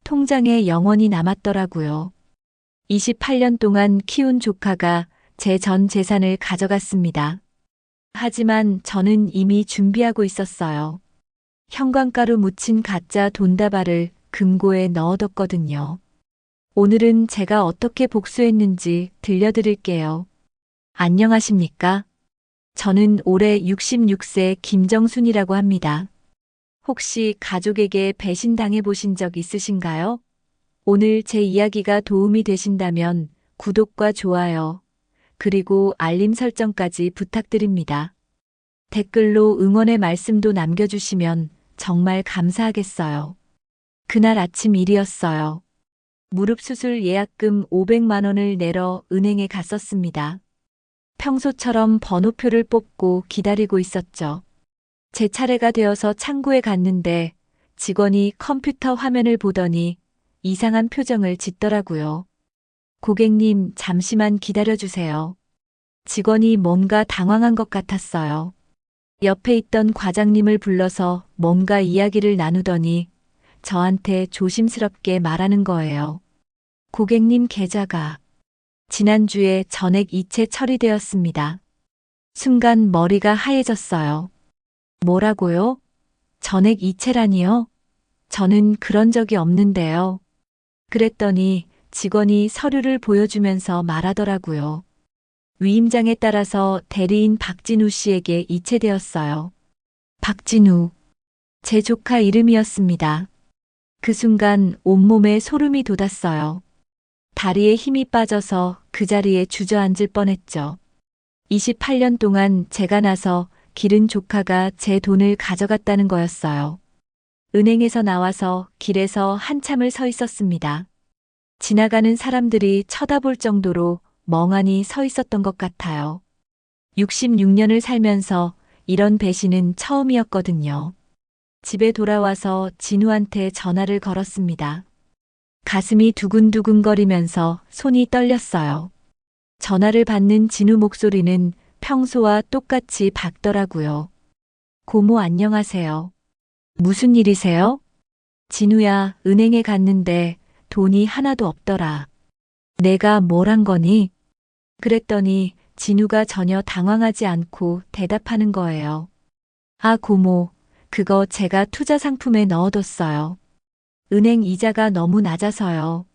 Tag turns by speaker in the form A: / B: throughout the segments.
A: 통장에 영원히 남았더라고요. 28년 동안 키운 조카가 제 전 재산을 가져갔습니다. 하지만 저는 이미 준비하고 있었어요. 형광가루 묻힌 가짜 돈다발을 금고에 넣어뒀거든요. 오늘은 제가 어떻게 복수했는지 들려드릴게요. 안녕하십니까? 저는 올해 66세 김정순이라고 합니다. 혹시 가족에게 배신당해 보신 적 있으신가요? 오늘 제 이야기가 도움이 되신다면 구독과 좋아요, 그리고 알림 설정까지 부탁드립니다. 댓글로 응원의 말씀도 남겨주시면 정말 감사하겠어요. 그날 아침 일이었어요. 무릎 수술 예약금 500만 원을 내러 은행에 갔었습니다. 평소처럼 번호표를 뽑고 기다리고 있었죠. 제 차례가 되어서 창구에 갔는데 직원이 컴퓨터 화면을 보더니 이상한 표정을 짓더라고요. 고객님, 잠시만 기다려주세요. 직원이 뭔가 당황한 것 같았어요. 옆에 있던 과장님을 불러서 뭔가 이야기를 나누더니 저한테 조심스럽게 말하는 거예요. 고객님 계좌가 지난주에 전액 이체 처리되었습니다. 순간 머리가 하얘졌어요. 뭐라고요? 전액 이체라니요? 저는 그런 적이 없는데요. 그랬더니 직원이 서류를 보여주면서 말하더라고요. 위임장에 따라서 대리인 박진우 씨에게 이체되었어요. 박진우. 제 조카 이름이었습니다. 그 순간 온몸에 소름이 돋았어요. 다리에 힘이 빠져서 그 자리에 주저앉을 뻔했죠. 28년 동안 제가 나서 기른 조카가 제 돈을 가져갔다는 거였어요. 은행에서 나와서 길에서 한참을 서 있었습니다. 지나가는 사람들이 쳐다볼 정도로 멍하니 서 있었던 것 같아요. 66년을 살면서 이런 배신은 처음이었거든요. 집에 돌아와서 진우한테 전화를 걸었습니다. 가슴이 두근두근거리면서 손이 떨렸어요. 전화를 받는 진우 목소리는 평소와 똑같이 밝더라고요. 고모 안녕하세요. 무슨 일이세요? 진우야, 은행에 갔는데 돈이 하나도 없더라. 내가 뭘 한 거니? 그랬더니 진우가 전혀 당황하지 않고 대답하는 거예요. 아, 고모, 그거 제가 투자 상품에 넣어뒀어요. 은행 이자가 너무 낮아서요.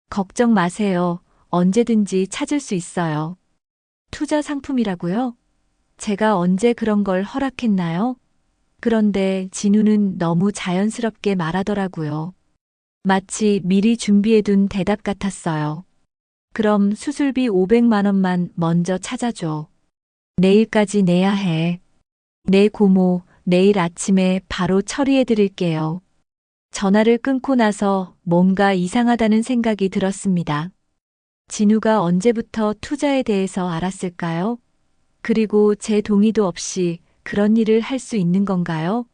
A: 걱정 마세요. 언제든지 찾을 수 있어요. 투자 상품이라고요? 제가 언제 그런 걸 허락했나요? 그런데 진우는 너무 자연스럽게 말하더라고요. 마치 미리 준비해둔 대답 같았어요. 그럼 수술비 500만 원만 먼저 찾아줘. 내일까지 내야 해. 네, 고모, 내일 아침에 바로 처리해 드릴게요. 전화를 끊고 나서 뭔가 이상하다는 생각이 들었습니다. 진우가 언제부터 투자에 대해서 알았을까요? 그리고 제 동의도 없이 그런 일을 할 수 있는 건가요?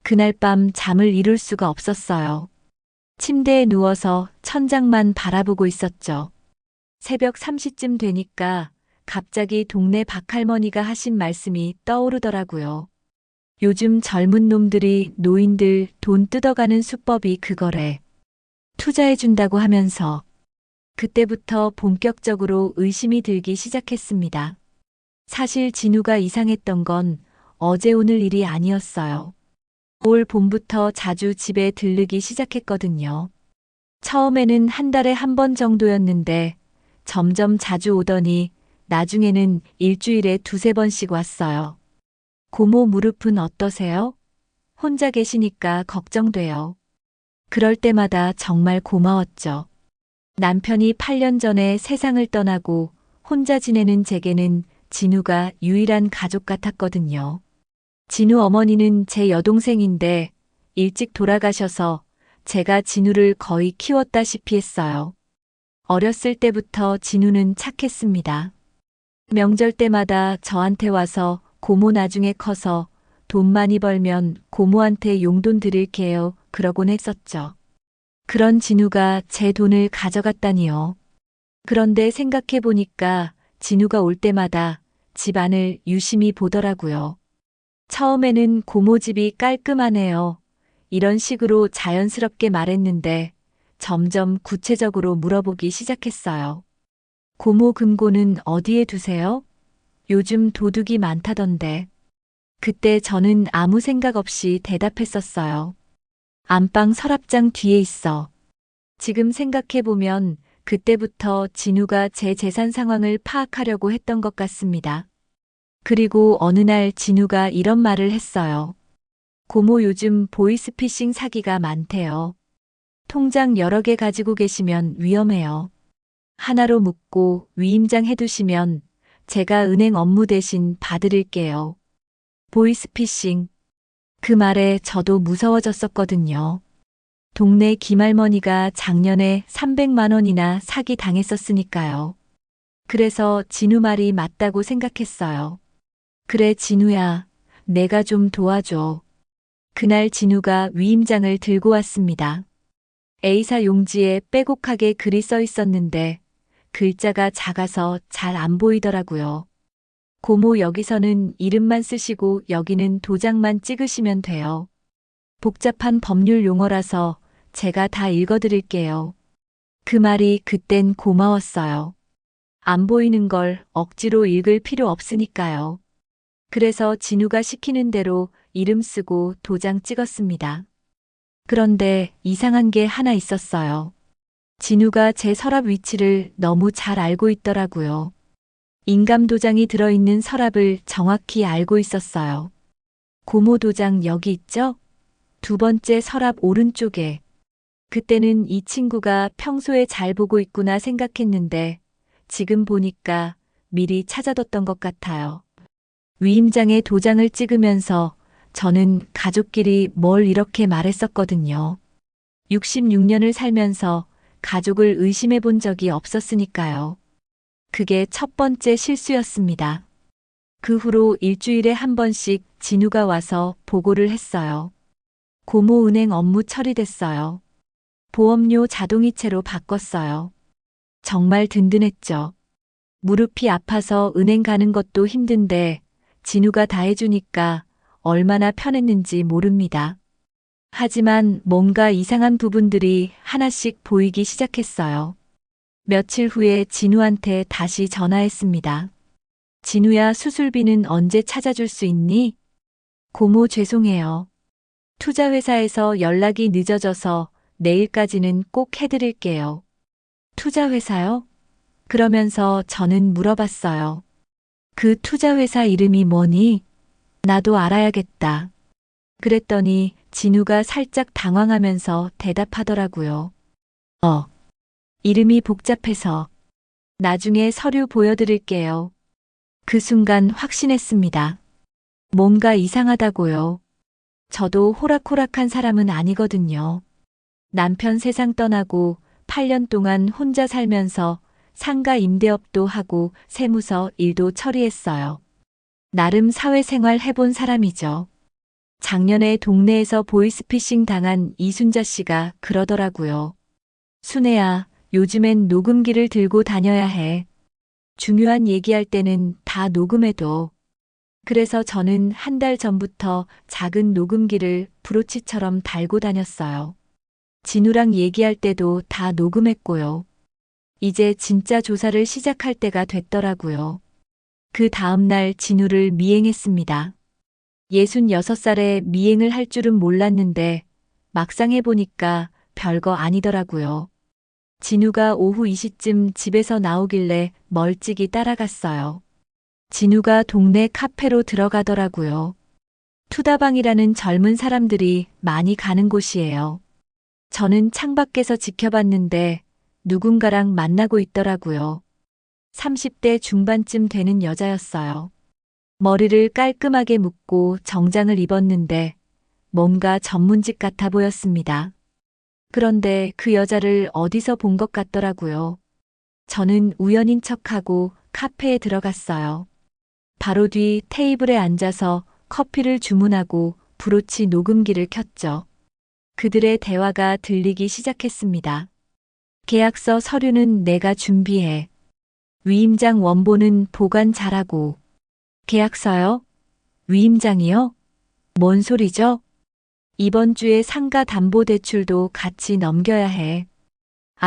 A: 그날 밤 잠을 이룰 수가 없었어요. 침대에 누워서 천장만 바라보고 있었죠. 새벽 3시쯤 되니까 갑자기 동네 박할머니가 하신 말씀이 떠오르더라고요. 요즘 젊은 놈들이 노인들 돈 뜯어가는 수법이 그거래. 투자해준다고 하면서. 그때부터 본격적으로 의심이 들기 시작했습니다. 사실 진우가 이상했던 건 어제 오늘 일이 아니었어요. 올 봄부터 자주 집에 들르기 시작했거든요. 처음에는 한 달에 한 번 정도였는데 점점 자주 오더니 나중에는 일주일에 두세 번씩 왔어요. 고모 무릎은 어떠세요? 혼자 계시니까 걱정돼요. 그럴 때마다 정말 고마웠죠. 남편이 8년 전에 세상을 떠나고 혼자 지내는 제게는 진우가 유일한 가족 같았거든요. 진우 어머니는 제 여동생인데 일찍 돌아가셔서 제가 진우를 거의 키웠다시피 했어요. 어렸을 때부터 진우는 착했습니다. 명절 때마다 저한테 와서 고모 나중에 커서 돈 많이 벌면 고모한테 용돈 드릴게요. 그러곤 했었죠. 그런 진우가 제 돈을 가져갔다니요. 그런데 생각해 보니까 진우가 올 때마다 집 안을 유심히 보더라고요. 처음에는 고모 집이 깔끔하네요. 이런 식으로 자연스럽게 말했는데 점점 구체적으로 물어보기 시작했어요. 고모 금고는 어디에 두세요? 요즘 도둑이 많다던데. 그때 저는 아무 생각 없이 대답했었어요. 안방 서랍장 뒤에 있어. 지금 생각해보면 그때부터 진우가 제 재산 상황을 파악하려고 했던 것 같습니다. 그리고 어느 날 진우가 이런 말을 했어요. 고모 요즘 보이스피싱 사기가 많대요. 통장 여러 개 가지고 계시면 위험해요. 하나로 묶고 위임장 해두시면 제가 은행 업무 대신 봐드릴게요. 보이스피싱. 그 말에 저도 무서워졌었거든요. 동네 김할머니가 작년에 300만 원이나 사기 당했었으니까요. 그래서 진우 말이 맞다고 생각했어요. 그래, 진우야, 내가 좀 도와줘. 그날 진우가 위임장을 들고 왔습니다. A사 용지에 빼곡하게 글이 써 있었는데 글자가 작아서 잘 안 보이더라고요. 고모, 여기서는 이름만 쓰시고 여기는 도장만 찍으시면 돼요. 복잡한 법률 용어라서 제가 다 읽어드릴게요. 그 말이 그땐 고마웠어요. 안 보이는 걸 억지로 읽을 필요 없으니까요. 그래서 진우가 시키는 대로 이름 쓰고 도장 찍었습니다. 그런데 이상한 게 하나 있었어요. 진우가 제 서랍 위치를 너무 잘 알고 있더라고요. 인감 도장이 들어있는 서랍을 정확히 알고 있었어요. 고모 도장 여기 있죠? 두 번째 서랍 오른쪽에. 그때는 이 친구가 평소에 잘 보고 있구나 생각했는데 지금 보니까 미리 찾아뒀던 것 같아요. 위임장에 도장을 찍으면서 저는 가족끼리 뭘 이렇게 말했었거든요. 66년을 살면서 가족을 의심해 본 적이 없었으니까요. 그게 첫 번째 실수였습니다. 그 후로 일주일에 한 번씩 진우가 와서 보고를 했어요. 고모 은행 업무 처리됐어요. 보험료 자동이체로 바꿨어요. 정말 든든했죠. 무릎이 아파서 은행 가는 것도 힘든데 진우가 다 해주니까 얼마나 편했는지 모릅니다. 하지만 뭔가 이상한 부분들이 하나씩 보이기 시작했어요. 며칠 후에 진우한테 다시 전화했습니다. 진우야, 수술비는 언제 찾아줄 수 있니? 고모, 죄송해요. 투자회사에서 연락이 늦어져서 내일까지는 꼭 해드릴게요. 투자회사요? 그러면서 저는 물어봤어요. 그 투자회사 이름이 뭐니? 나도 알아야겠다. 그랬더니 진우가 살짝 당황하면서 대답하더라고요. 이름이 복잡해서. 나중에 서류 보여드릴게요. 그 순간 확신했습니다. 뭔가 이상하다고요. 저도 호락호락한 사람은 아니거든요. 남편 세상 떠나고 8년 동안 혼자 살면서 상가 임대업도 하고 세무서 일도 처리했어요. 나름 사회생활 해본 사람이죠. 작년에 동네에서 보이스피싱 당한 이순자 씨가 그러더라고요. 순애야, 요즘엔 녹음기를 들고 다녀야 해. 중요한 얘기할 때는 다 녹음해둬. 그래서 저는 한 달 전부터 작은 녹음기를 브로치처럼 달고 다녔어요. 진우랑 얘기할 때도 다 녹음했고요. 이제 진짜 조사를 시작할 때가 됐더라고요. 그 다음 날 진우를 미행했습니다. 66살에 미행을 할 줄은 몰랐는데 막상 해보니까 별거 아니더라고요. 진우가 오후 2시쯤 집에서 나오길래 멀찍이 따라갔어요. 진우가 동네 카페로 들어가더라고요. 투다방이라는 젊은 사람들이 많이 가는 곳이에요. 저는 창밖에서 지켜봤는데 누군가랑 만나고 있더라고요. 30대 중반쯤 되는 여자였어요. 머리를 깔끔하게 묶고 정장을 입었는데 뭔가 전문직 같아 보였습니다. 그런데 그 여자를 어디서 본 것 같더라고요. 저는 우연인 척하고 카페에 들어갔어요. 바로 뒤 테이블에 앉아서 커피를 주문하고 브로치 녹음기를 켰죠. 그들의 대화가 들리기 시작했습니다. 계약서 서류는 내가 준비해. 위임장 원본은 보관 잘하고. 계약서요? 위임장이요? 뭔 소리죠? 이번 주에 상가 담보대출도 같이 넘겨야 해.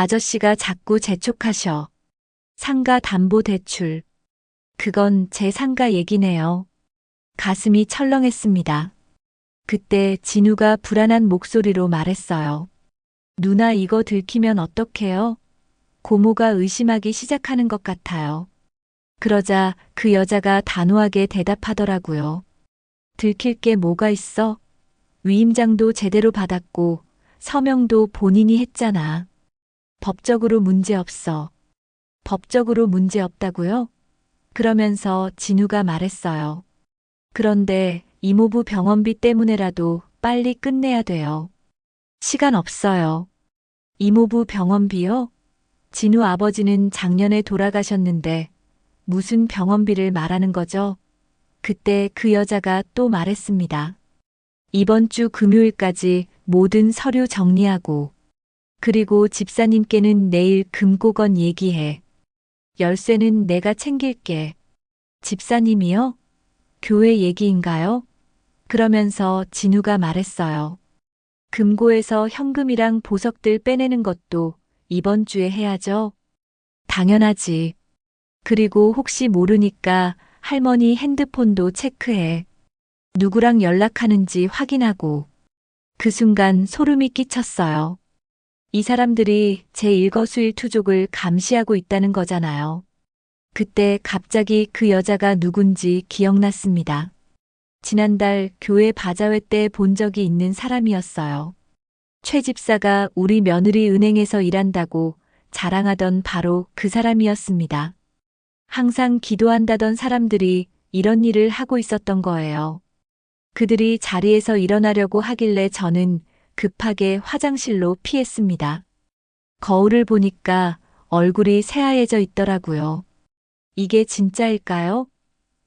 A: 아저씨가 자꾸 재촉하셔. 상가 담보 대출. 그건 제 상가 얘기네요. 가슴이 철렁했습니다. 그때 진우가 불안한 목소리로 말했어요. 누나 이거 들키면 어떡해요? 고모가 의심하기 시작하는 것 같아요. 그러자 그 여자가 단호하게 대답하더라고요. 들킬 게 뭐가 있어? 위임장도 제대로 받았고 서명도 본인이 했잖아. 법적으로 문제 없어. 법적으로 문제 없다고요? 그러면서 진우가 말했어요. 그런데 이모부 병원비 때문에라도 빨리 끝내야 돼요. 시간 없어요. 이모부 병원비요? 진우 아버지는 작년에 돌아가셨는데 무슨 병원비를 말하는 거죠? 그때 그 여자가 또 말했습니다. 이번 주 금요일까지 모든 서류 정리하고 그리고 집사님께는 내일 금고건 얘기해. 열쇠는 내가 챙길게. 집사님이요? 교회 얘기인가요? 그러면서 진우가 말했어요. 금고에서 현금이랑 보석들 빼내는 것도 이번 주에 해야죠. 당연하지. 그리고 혹시 모르니까 할머니 핸드폰도 체크해. 누구랑 연락하는지 확인하고. 그 순간 소름이 끼쳤어요. 이 사람들이 제 일거수일투족을 감시하고 있다는 거잖아요. 그때 갑자기 그 여자가 누군지 기억났습니다. 지난달 교회 바자회 때 본 적이 있는 사람이었어요. 최 집사가 우리 며느리 은행에서 일한다고 자랑하던 바로 그 사람이었습니다. 항상 기도한다던 사람들이 이런 일을 하고 있었던 거예요. 그들이 자리에서 일어나려고 하길래 저는 급하게 화장실로 피했습니다. 거울을 보니까 얼굴이 새하얘져 있더라고요. 이게 진짜일까요?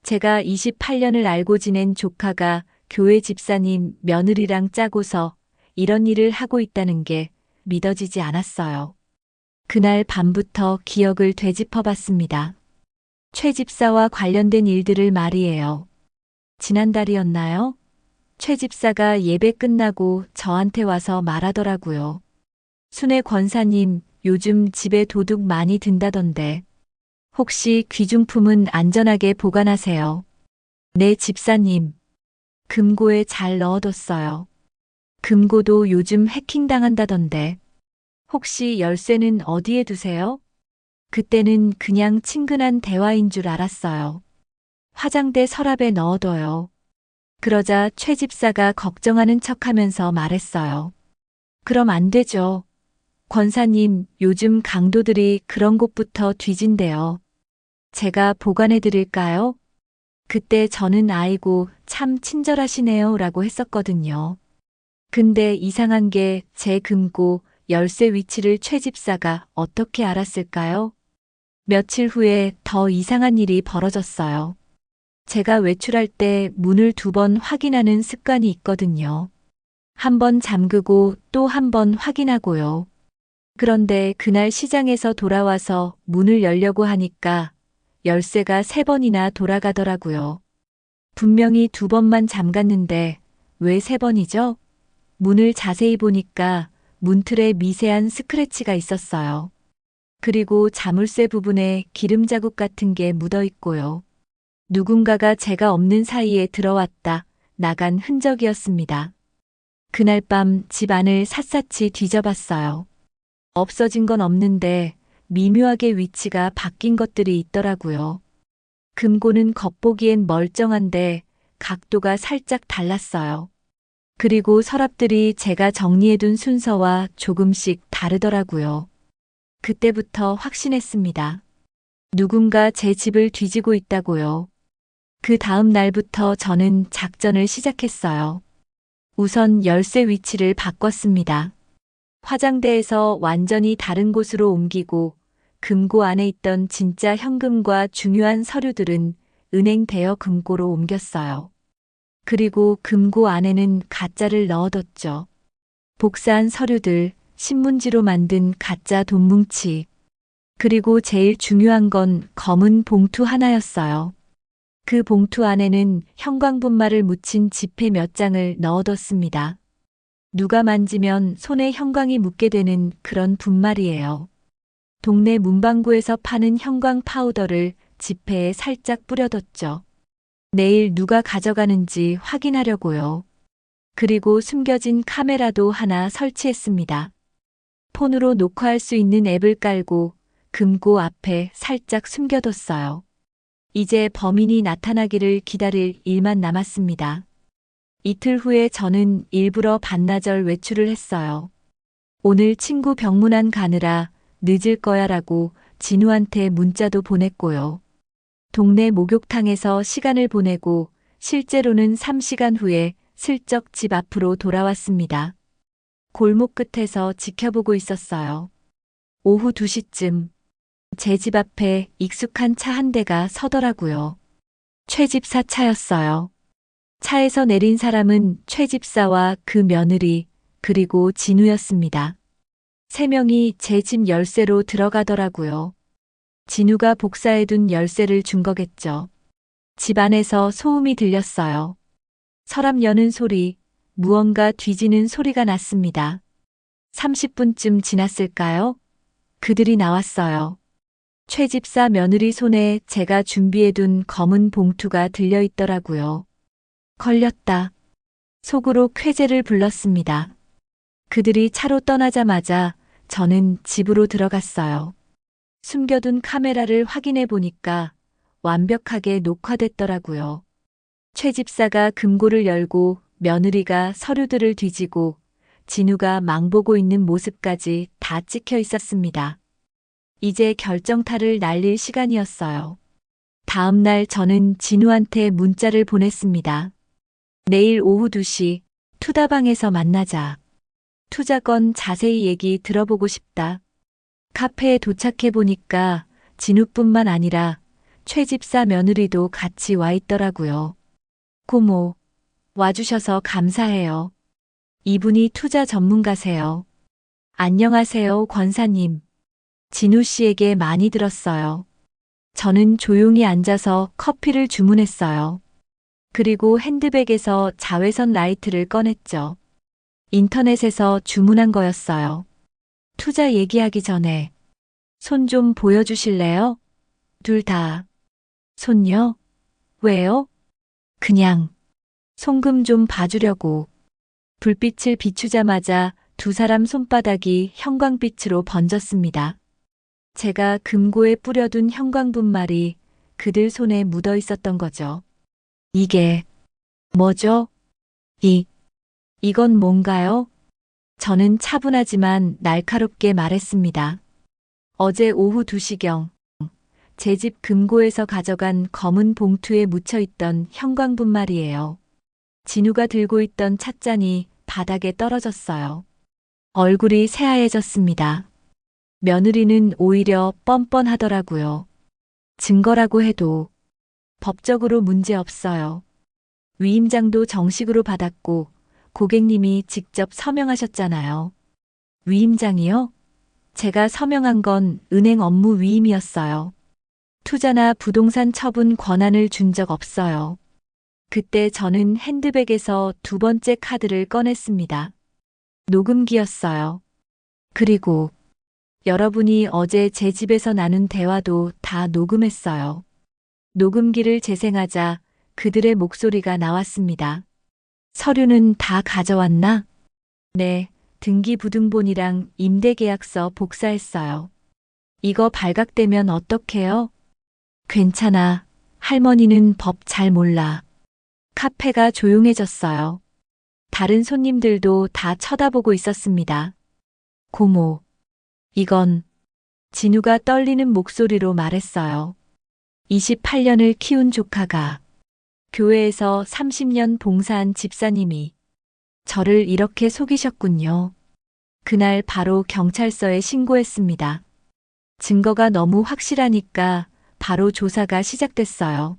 A: 제가 28년을 알고 지낸 조카가 교회 집사님 며느리랑 짜고서 이런 일을 하고 있다는 게 믿어지지 않았어요. 그날 밤부터 기억을 되짚어 봤습니다. 최 집사와 관련된 일들을 말이에요. 지난달이었나요? 최 집사가 예배 끝나고 저한테 와서 말하더라고요. 순회 권사님, 요즘 집에 도둑 많이 든다던데. 혹시 귀중품은 안전하게 보관하세요. 네, 집사님. 금고에 잘 넣어뒀어요. 금고도 요즘 해킹당한다던데. 혹시 열쇠는 어디에 두세요? 그때는 그냥 친근한 대화인 줄 알았어요. 화장대 서랍에 넣어둬요. 그러자 최 집사가 걱정하는 척하면서 말했어요. 그럼 안 되죠. 권사님, 요즘 강도들이 그런 곳부터 뒤진대요. 제가 보관해 드릴까요? 그때 저는 아이고, 참 친절하시네요 라고 했었거든요. 근데 이상한 게 제 금고 열쇠 위치를 최 집사가 어떻게 알았을까요? 며칠 후에 더 이상한 일이 벌어졌어요. 제가 외출할 때 문을 2번 확인하는 습관이 있거든요. 한 번 잠그고 또 한 번 확인하고요. 그런데 그날 시장에서 돌아와서 문을 열려고 하니까 열쇠가 3번이나 돌아가더라고요. 분명히 2번만 잠갔는데 왜 3번이죠? 문을 자세히 보니까 문틀에 미세한 스크래치가 있었어요. 그리고 자물쇠 부분에 기름 자국 같은 게 묻어 있고요. 누군가가 제가 없는 사이에 들어왔다, 나간 흔적이었습니다. 그날 밤 집 안을 샅샅이 뒤져봤어요. 없어진 건 없는데 미묘하게 위치가 바뀐 것들이 있더라고요. 금고는 겉보기엔 멀쩡한데 각도가 살짝 달랐어요. 그리고 서랍들이 제가 정리해둔 순서와 조금씩 다르더라고요. 그때부터 확신했습니다. 누군가 제 집을 뒤지고 있다고요. 그 다음 날부터 저는 작전을 시작했어요. 우선 열쇠 위치를 바꿨습니다. 화장대에서 완전히 다른 곳으로 옮기고 금고 안에 있던 진짜 현금과 중요한 서류들은 은행 대여 금고로 옮겼어요. 그리고 금고 안에는 가짜를 넣어뒀죠. 복사한 서류들, 신문지로 만든 가짜 돈뭉치. 그리고 제일 중요한 건 검은 봉투 하나였어요. 그 봉투 안에는 형광분말을 묻힌 지폐 몇 장을 넣어뒀습니다. 누가 만지면 손에 형광이 묻게 되는 그런 분말이에요. 동네 문방구에서 파는 형광 파우더를 지폐에 살짝 뿌려뒀죠. 내일 누가 가져가는지 확인하려고요. 그리고 숨겨진 카메라도 하나 설치했습니다. 폰으로 녹화할 수 있는 앱을 깔고 금고 앞에 살짝 숨겨뒀어요. 이제 범인이 나타나기를 기다릴 일만 남았습니다. 이틀 후에 저는 일부러 반나절 외출을 했어요. 오늘 친구 병문안 가느라 늦을 거야 라고 진우한테 문자도 보냈고요. 동네 목욕탕에서 시간을 보내고 실제로는 3시간 후에 슬쩍 집 앞으로 돌아왔습니다. 골목 끝에서 지켜보고 있었어요. 오후 2시쯤 제 집 앞에 익숙한 차 한 대가 서더라고요. 최 집사 차였어요. 차에서 내린 사람은 최 집사와 그 며느리 그리고 진우였습니다. 세 명이 제 집 열쇠로 들어가더라고요. 진우가 복사해둔 열쇠를 준 거겠죠. 집 안에서 소음이 들렸어요. 서랍 여는 소리, 무언가 뒤지는 소리가 났습니다. 30분쯤 지났을까요? 그들이 나왔어요. 최 집사 며느리 손에 제가 준비해둔 검은 봉투가 들려있더라고요. 걸렸다. 속으로 쾌재를 불렀습니다. 그들이 차로 떠나자마자 저는 집으로 들어갔어요. 숨겨둔 카메라를 확인해 보니까 완벽하게 녹화됐더라고요. 최 집사가 금고를 열고 며느리가 서류들을 뒤지고 진우가 망보고 있는 모습까지 다 찍혀 있었습니다. 이제 결정타를 날릴 시간이었어요. 다음 날 저는 진우한테 문자를 보냈습니다. 내일 오후 2시 투다방에서 만나자. 투자건 자세히 얘기 들어보고 싶다. 카페에 도착해 보니까 진우뿐만 아니라 최 집사 며느리도 같이 와 있더라고요. 고모, 와주셔서 감사해요. 이분이 투자 전문가세요. 안녕하세요, 권사님. 진우 씨에게 많이 들었어요. 저는 조용히 앉아서 커피를 주문했어요. 그리고 핸드백에서 자외선 라이트를 꺼냈죠. 인터넷에서 주문한 거였어요. 투자 얘기하기 전에 손 좀 보여주실래요? 둘 다. 손요? 왜요? 그냥 송금 좀 봐주려고. 불빛을 비추자마자 두 사람 손바닥이 형광빛으로 번졌습니다. 제가 금고에 뿌려둔 형광분말이 그들 손에 묻어 있었던 거죠. 이게 뭐죠? 이건 뭔가요? 저는 차분하지만 날카롭게 말했습니다. 어제 오후 2시경 제 집 금고에서 가져간 검은 봉투에 묻혀 있던 형광분말이에요. 진우가 들고 있던 찻잔이 바닥에 떨어졌어요. 얼굴이 새하얘졌습니다. 며느리는 오히려 뻔뻔하더라고요. 증거라고 해도 법적으로 문제 없어요. 위임장도 정식으로 받았고 고객님이 직접 서명하셨잖아요. 위임장이요? 제가 서명한 건 은행 업무 위임이었어요. 투자나 부동산 처분 권한을 준 적 없어요. 그때 저는 핸드백에서 두 번째 카드를 꺼냈습니다. 녹음기였어요. 그리고 여러분이 어제 제 집에서 나눈 대화도 다 녹음했어요. 녹음기를 재생하자 그들의 목소리가 나왔습니다. 서류는 다 가져왔나? 네, 등기부등본이랑 임대계약서 복사했어요. 이거 발각되면 어떡해요? 괜찮아. 할머니는 법 잘 몰라. 카페가 조용해졌어요. 다른 손님들도 다 쳐다보고 있었습니다. 고모, 이건 진우가 떨리는 목소리로 말했어요. 28년을 키운 조카가 교회에서 30년 봉사한 집사님이 저를 이렇게 속이셨군요. 그날 바로 경찰서에 신고했습니다. 증거가 너무 확실하니까 바로 조사가 시작됐어요.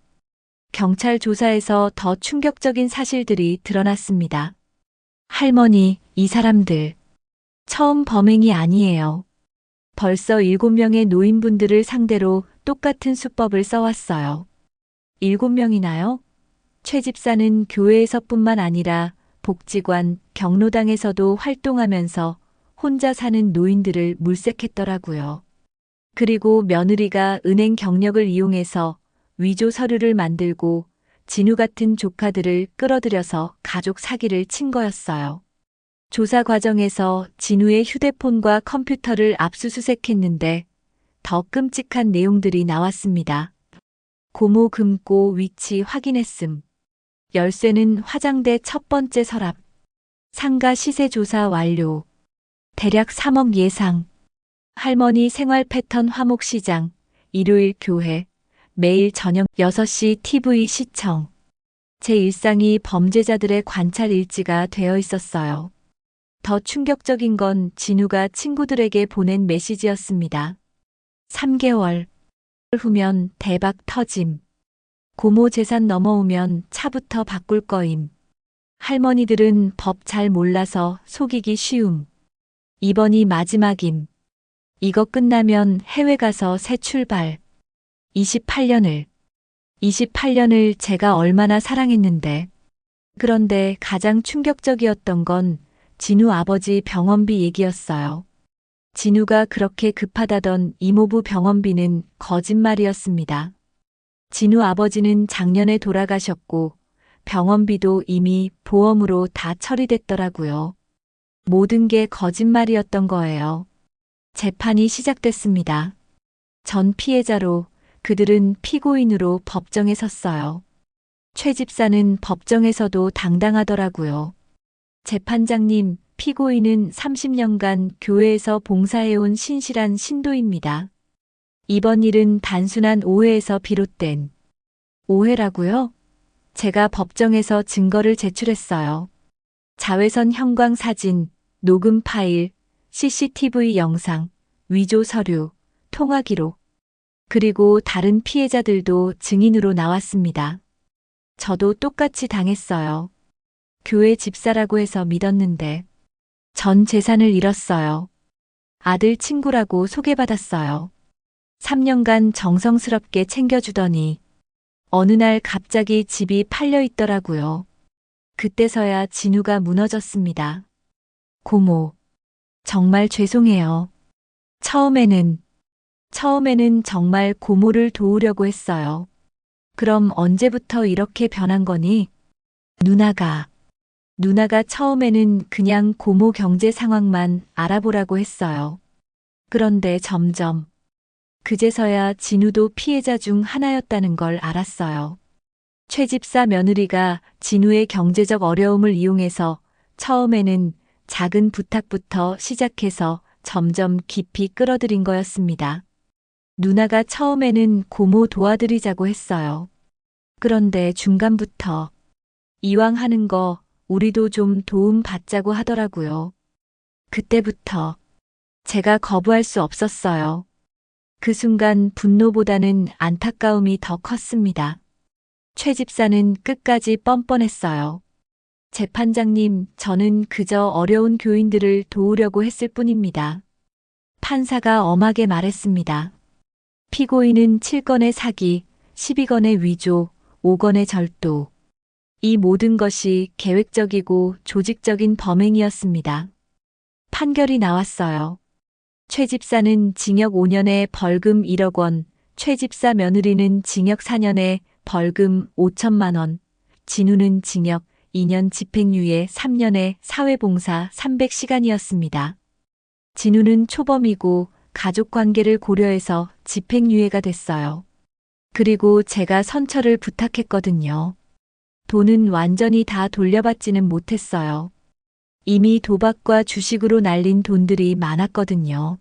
A: 경찰 조사에서 더 충격적인 사실들이 드러났습니다. 할머니, 이 사람들 처음 범행이 아니에요. 벌써 7명의 노인분들을 상대로 똑같은 수법을 써왔어요. 7명이나요? 최 집사는 교회에서뿐만 아니라 복지관, 경로당에서도 활동하면서 혼자 사는 노인들을 물색했더라고요. 그리고 며느리가 은행 경력을 이용해서 위조 서류를 만들고 진우 같은 조카들을 끌어들여서 가족 사기를 친 거였어요. 조사 과정에서 진우의 휴대폰과 컴퓨터를 압수수색했는데 더 끔찍한 내용들이 나왔습니다. 고모 금고 위치 확인했음. 열쇠는 화장대 첫 번째 서랍. 상가 시세 조사 완료. 대략 3억 예상. 할머니 생활 패턴 화목시장. 일요일 교회. 매일 저녁 6시 TV 시청. 제 일상이 범죄자들의 관찰 일지가 되어 있었어요. 더 충격적인 건 진우가 친구들에게 보낸 메시지였습니다. 3개월 후면 대박 터짐. 고모 재산 넘어오면 차부터 바꿀 거임. 할머니들은 법 잘 몰라서 속이기 쉬움. 이번이 마지막임. 이거 끝나면 해외 가서 새 출발. 28년을 제가 얼마나 사랑했는데. 그런데 가장 충격적이었던 건 진우 아버지 병원비 얘기였어요. 진우가 그렇게 급하다던 이모부 병원비는 거짓말이었습니다. 진우 아버지는 작년에 돌아가셨고 병원비도 이미 보험으로 다 처리됐더라고요. 모든 게 거짓말이었던 거예요. 재판이 시작됐습니다. 전 피해자로, 그들은 피고인으로 법정에 섰어요. 최 집사는 법정에서도 당당하더라고요. 재판장님, 피고인은 30년간 교회에서 봉사해온 신실한 신도입니다. 이번 일은 단순한 오해에서 비롯된 오해라고요? 제가 법정에서 증거를 제출했어요. 자외선 형광 사진, 녹음 파일, CCTV 영상, 위조 서류, 통화 기록, 그리고 다른 피해자들도 증인으로 나왔습니다. 저도 똑같이 당했어요. 교회 집사라고 해서 믿었는데 전 재산을 잃었어요. 아들 친구라고 소개받았어요. 3년간 정성스럽게 챙겨주더니 어느 날 갑자기 집이 팔려 있더라고요. 그때서야 진우가 무너졌습니다. 고모, 정말 죄송해요. 처음에는 정말 고모를 도우려고 했어요. 그럼 언제부터 이렇게 변한 거니? 누나가 처음에는 그냥 고모 경제 상황만 알아보라고 했어요. 그런데 점점 그제서야 진우도 피해자 중 하나였다는 걸 알았어요. 최 집사 며느리가 진우의 경제적 어려움을 이용해서 처음에는 작은 부탁부터 시작해서 점점 깊이 끌어들인 거였습니다. 누나가 처음에는 고모 도와드리자고 했어요. 그런데 중간부터 이왕 하는 거 우리도 좀 도움 받자고 하더라고요. 그때부터 제가 거부할 수 없었어요. 그 순간 분노보다는 안타까움이 더 컸습니다. 최 집사는 끝까지 뻔뻔했어요. 재판장님, 저는 그저 어려운 교인들을 도우려고 했을 뿐입니다. 판사가 엄하게 말했습니다. 피고인은 7건의 사기, 12건의 위조, 5건의 절도. 이 모든 것이 계획적이고 조직적인 범행이었습니다. 판결이 나왔어요. 최 집사는 징역 5년에 벌금 1억 원, 최 집사 며느리는 징역 4년에 벌금 5천만 원, 진우는 징역 2년 집행유예 3년에 사회봉사 300시간이었습니다. 진우는 초범이고 가족관계를 고려해서 집행유예가 됐어요. 그리고 제가 선처를 부탁했거든요. 돈은 완전히 다 돌려받지는 못했어요. 이미 도박과 주식으로 날린 돈들이 많았거든요.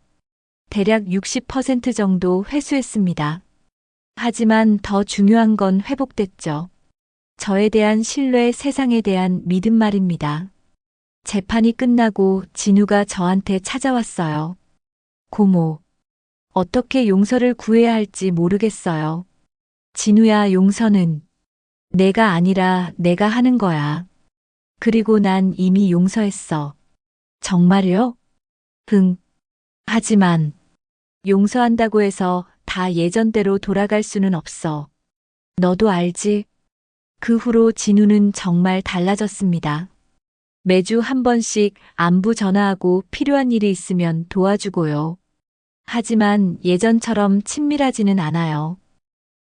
A: 대략 60% 정도 회수했습니다. 하지만 더 중요한 건 회복됐죠. 저에 대한 신뢰, 세상에 대한 믿음 말입니다. 재판이 끝나고 진우가 저한테 찾아왔어요. 고모, 어떻게 용서를 구해야 할지 모르겠어요. 진우야, 용서는 내가 아니라 내가 하는 거야. 그리고 난 이미 용서했어. 정말요? 응. 하지만 용서한다고 해서 다 예전대로 돌아갈 수는 없어. 너도 알지? 그 후로 진우는 정말 달라졌습니다. 매주 한 번씩 안부 전화하고 필요한 일이 있으면 도와주고요. 하지만 예전처럼 친밀하지는 않아요.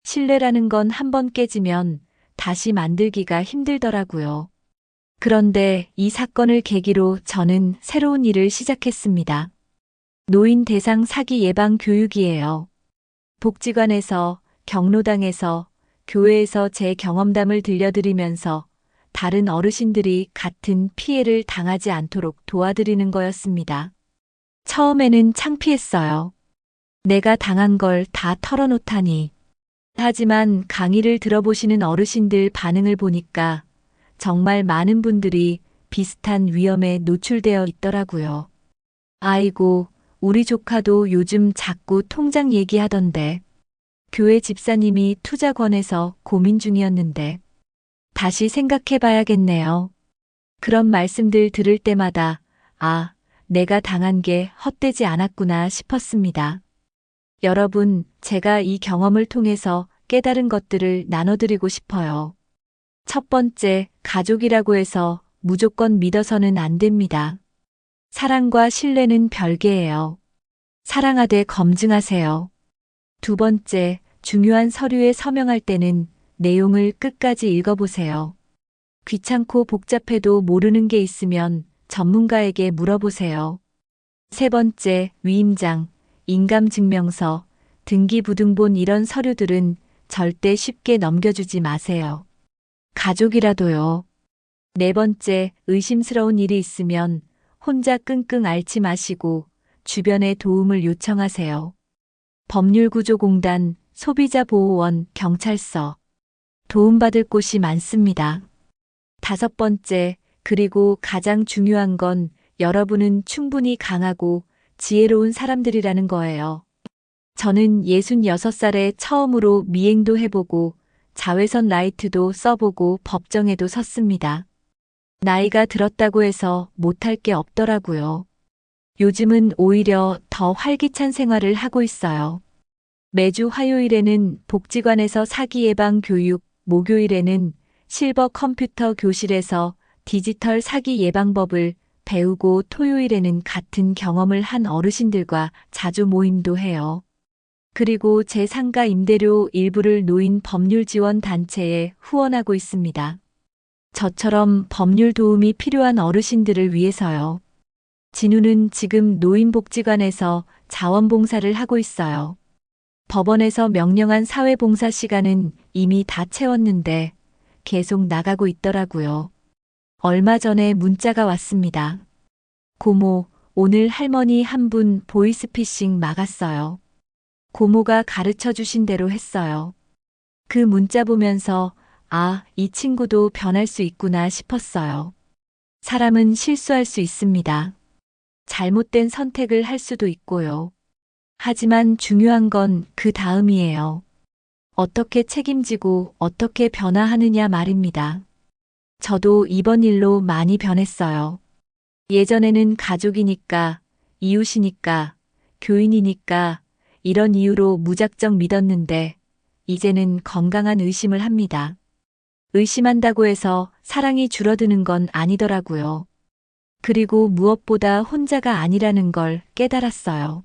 A: 신뢰라는 건 한 번 깨지면 다시 만들기가 힘들더라고요. 그런데 이 사건을 계기로 저는 새로운 일을 시작했습니다. 노인 대상 사기 예방 교육이에요. 복지관에서, 경로당에서, 교회에서 제 경험담을 들려드리면서 다른 어르신들이 같은 피해를 당하지 않도록 도와드리는 거였습니다. 처음에는 창피했어요. 내가 당한 걸 다 털어놓다니. 하지만 강의를 들어보시는 어르신들 반응을 보니까 정말 많은 분들이 비슷한 위험에 노출되어 있더라고요. 아이고, 우리 조카도 요즘 자꾸 통장 얘기하던데. 교회 집사님이 투자 권해서 고민 중이었는데. 다시 생각해 봐야겠네요. 그런 말씀들 들을 때마다, 아, 내가 당한 게 헛되지 않았구나 싶었습니다. 여러분, 제가 이 경험을 통해서 깨달은 것들을 나눠드리고 싶어요. 첫 번째, 가족이라고 해서 무조건 믿어서는 안 됩니다. 사랑과 신뢰는 별개예요. 사랑하되 검증하세요. 두 번째, 중요한 서류에 서명할 때는 내용을 끝까지 읽어보세요. 귀찮고 복잡해도 모르는 게 있으면 전문가에게 물어보세요. 세 번째, 위임장, 인감증명서, 등기부등본 이런 서류들은 절대 쉽게 넘겨주지 마세요. 가족이라도요. 네 번째, 의심스러운 일이 있으면 혼자 끙끙 앓지 마시고 주변에 도움을 요청하세요. 법률구조공단, 소비자보호원, 경찰서. 도움받을 곳이 많습니다. 다섯 번째, 그리고 가장 중요한 건 여러분은 충분히 강하고 지혜로운 사람들이라는 거예요. 저는 66살에 처음으로 미행도 해보고 자외선 라이트도 써보고 법정에도 섰습니다. 나이가 들었다고 해서 못할 게 없더라고요. 요즘은 오히려 더 활기찬 생활을 하고 있어요. 매주 화요일에는 복지관에서 사기 예방 교육, 목요일에는 실버 컴퓨터 교실에서 디지털 사기 예방법을 배우고 토요일에는 같은 경험을 한 어르신들과 자주 모임도 해요. 그리고 제 상가 임대료 일부를 노인 법률 지원 단체에 후원하고 있습니다. 저처럼 법률 도움이 필요한 어르신들을 위해서요. 진우는 지금 노인복지관에서 자원봉사를 하고 있어요. 법원에서 명령한 사회봉사 시간은 이미 다 채웠는데 계속 나가고 있더라고요. 얼마 전에 문자가 왔습니다. 고모, 오늘 할머니 한 분 보이스피싱 막았어요. 고모가 가르쳐 주신 대로 했어요. 그 문자 보면서 아, 이 친구도 변할 수 있구나 싶었어요. 사람은 실수할 수 있습니다. 잘못된 선택을 할 수도 있고요. 하지만 중요한 건 그 다음이에요. 어떻게 책임지고 어떻게 변화하느냐 말입니다. 저도 이번 일로 많이 변했어요. 예전에는 가족이니까, 이웃이니까, 교인이니까 이런 이유로 무작정 믿었는데 이제는 건강한 의심을 합니다. 의심한다고 해서 사랑이 줄어드는 건 아니더라고요. 그리고 무엇보다 혼자가 아니라는 걸 깨달았어요.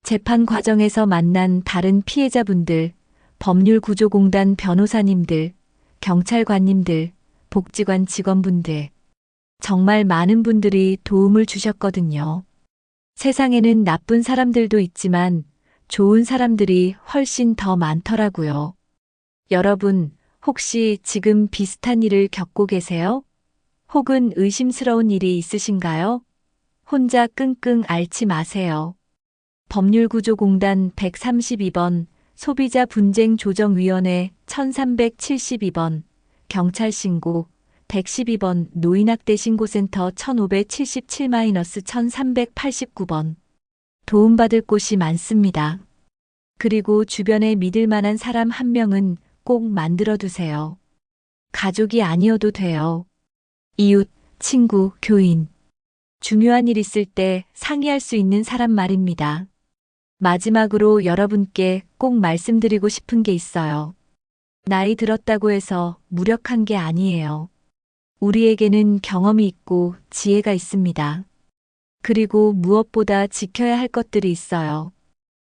A: 재판 과정에서 만난 다른 피해자분들, 법률구조공단 변호사님들, 경찰관님들, 복지관 직원분들, 정말 많은 분들이 도움을 주셨거든요. 세상에는 나쁜 사람들도 있지만 좋은 사람들이 훨씬 더 많더라고요. 여러분, 혹시 지금 비슷한 일을 겪고 계세요? 혹은 의심스러운 일이 있으신가요? 혼자 끙끙 앓지 마세요. 법률구조공단 132번, 소비자분쟁조정위원회 1372번, 경찰신고 112번, 노인학대신고센터 1577-1389번. 도움받을 곳이 많습니다. 그리고 주변에 믿을 만한 사람 한 명은 꼭 만들어 두세요. 가족이 아니어도 돼요. 이웃, 친구, 교인. 중요한 일 있을 때 상의할 수 있는 사람 말입니다. 마지막으로 여러분께 꼭 말씀드리고 싶은 게 있어요. 나이 들었다고 해서 무력한 게 아니에요. 우리에게는 경험이 있고 지혜가 있습니다. 그리고 무엇보다 지켜야 할 것들이 있어요.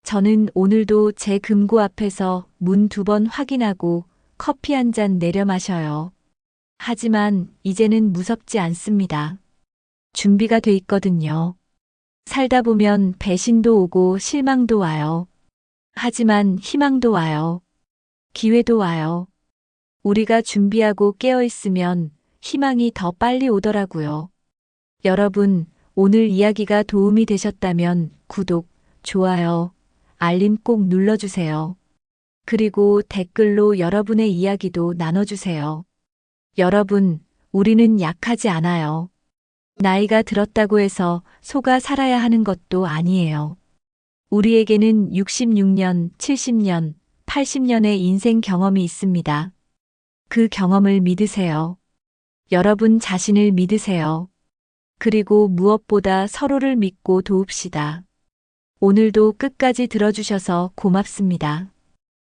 A: 저는 오늘도 제 금고 앞에서 문 2번 확인하고 커피 한 잔 내려 마셔요. 하지만 이제는 무섭지 않습니다. 준비가 돼 있거든요. 살다 보면 배신도 오고 실망도 와요. 하지만 희망도 와요. 기회도 와요. 우리가 준비하고 깨어 있으면 희망이 더 빨리 오더라고요. 여러분, 오늘 이야기가 도움이 되셨다면 구독, 좋아요, 알림 꼭 눌러주세요. 그리고 댓글로 여러분의 이야기도 나눠주세요. 여러분, 우리는 약하지 않아요. 나이가 들었다고 해서 속아 살아야 하는 것도 아니에요. 우리에게는 66년, 70년, 80년의 인생 경험이 있습니다. 그 경험을 믿으세요. 여러분 자신을 믿으세요. 그리고 무엇보다 서로를 믿고 도웁시다. 오늘도 끝까지 들어주셔서 고맙습니다.